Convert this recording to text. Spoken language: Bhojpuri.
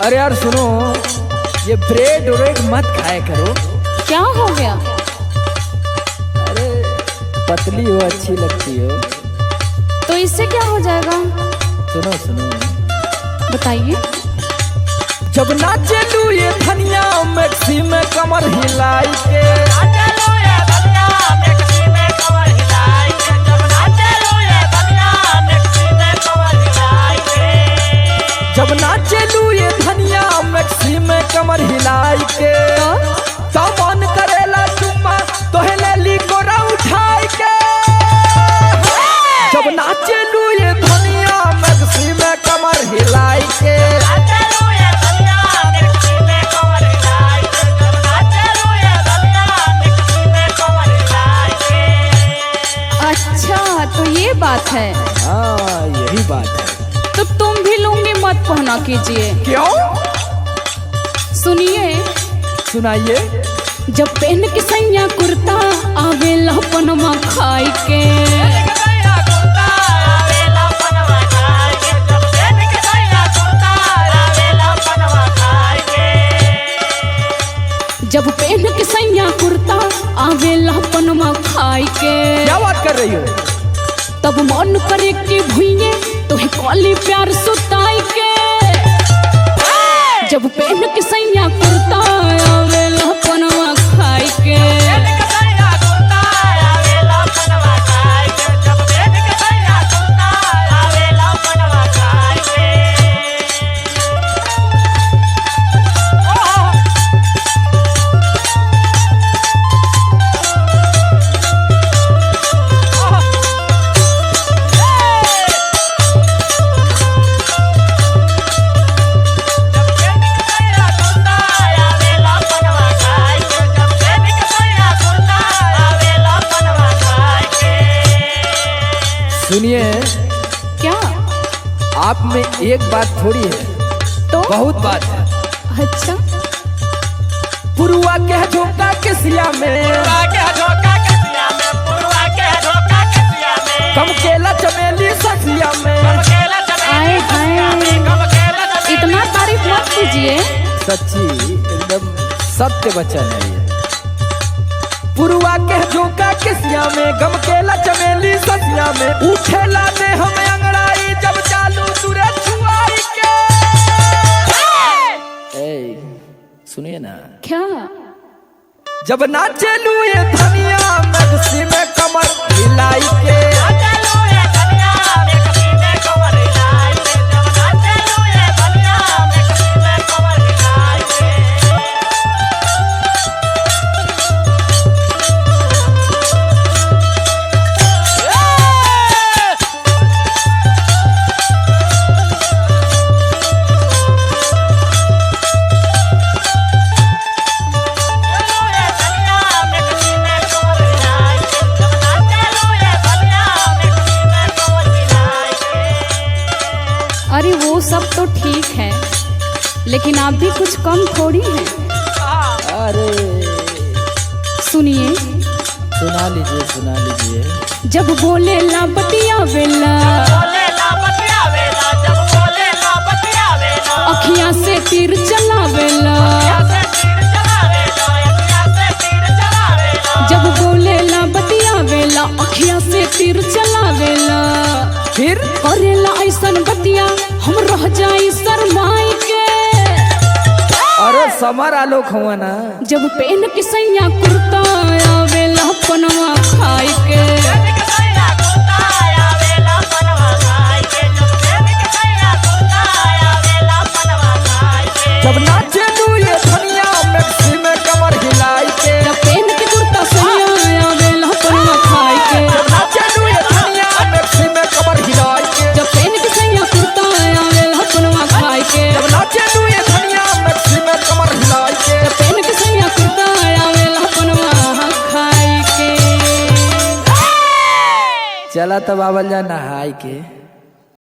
अरे यार सुनो, ये ब्रेड व्रेड मत खाया करो। क्या हो गया? अरे पतली हो, अच्छी लगती हो। तो इससे क्या हो जाएगा? सुनो सुनो, बताइए। जब नाचे लू ये धनिया मैक्सी में कमर हिलाई के, जब नाचे लू ये धनिया मैक्सी में कमर हिलाई के, तो मन करेला चुम्मा तोहे ले ली गोरा उठाई के। जब नाचे लू ये धनिया मैक्सी में कमर हिलाई के, अच्छा तो ये बात है। हाँ यही बात है। तो तुम भी लुंगी मत पहना कीजिए। क्यों? सुनिए। सुनाइए। जब पहन के सैया कुर्ता आवेला पनमा खाई के, जब पहन के सैया कुर्ता आवेला पनमा खाई के, क्या बात कर रही हो? तब मन करे कि भुइये तोहे कॉली प्यार सुताई के। जब पहन के सैया कुर्ता आवेला पनमा खाई के, सुनिए। क्या? आप में एक बात थोड़ी है, तो बहुत बात है। अच्छा। पुरुआ के झोंका के सिया में, कम केला चमेली ससिया में। आए हाय, इतना तारीफ मत कीजिए। सच्ची एकदम सत्य वचन है ये। पुरुआ के झोंका के सिया में, गम केला चमेली ससिया में। उठेला ने हमें अंगड़ाई जब चालू तुरे छुआई के। ए सुनिए ना। क्या? जब नाचे लू ये धनिया मैक्सी में कमर हिलाई के, अरे वो सब तो ठीक है, लेकिन आप भी कुछ कम थोड़ी हैं। अरे सुनिए। सुना लीजिए सुना लीजिए। जब बोले ला बतिया वेला, अखियां से तीर चलावेला। जब बोले ला बतिया वेला, अखियां से तीर चलावेला। फिर करेला ऐसन बतिया हम रह जाई शरमाई के। अरे समर आलोक हुआ ना। जब पहन के सैया कुर्ता आवेला पनवा खाई के, जब नाचे लू ये धनिया मैक्सी में कमर हिलाई के, जब पहन के कुर्ता सैया आवेला पनवा खाई के, जब नाचे लू ये धनिया मैक्सी में कमर हिलाई के, जब पहन के सैया कुर्ता आवेला पनवा खाई के, जब नाचे लू ये धनिया मैक्सी में कमर हिलाई के, जब पहन के सैया कुर्ता आवेला पनवा खाई के। चला तब आवल जा नहाई के।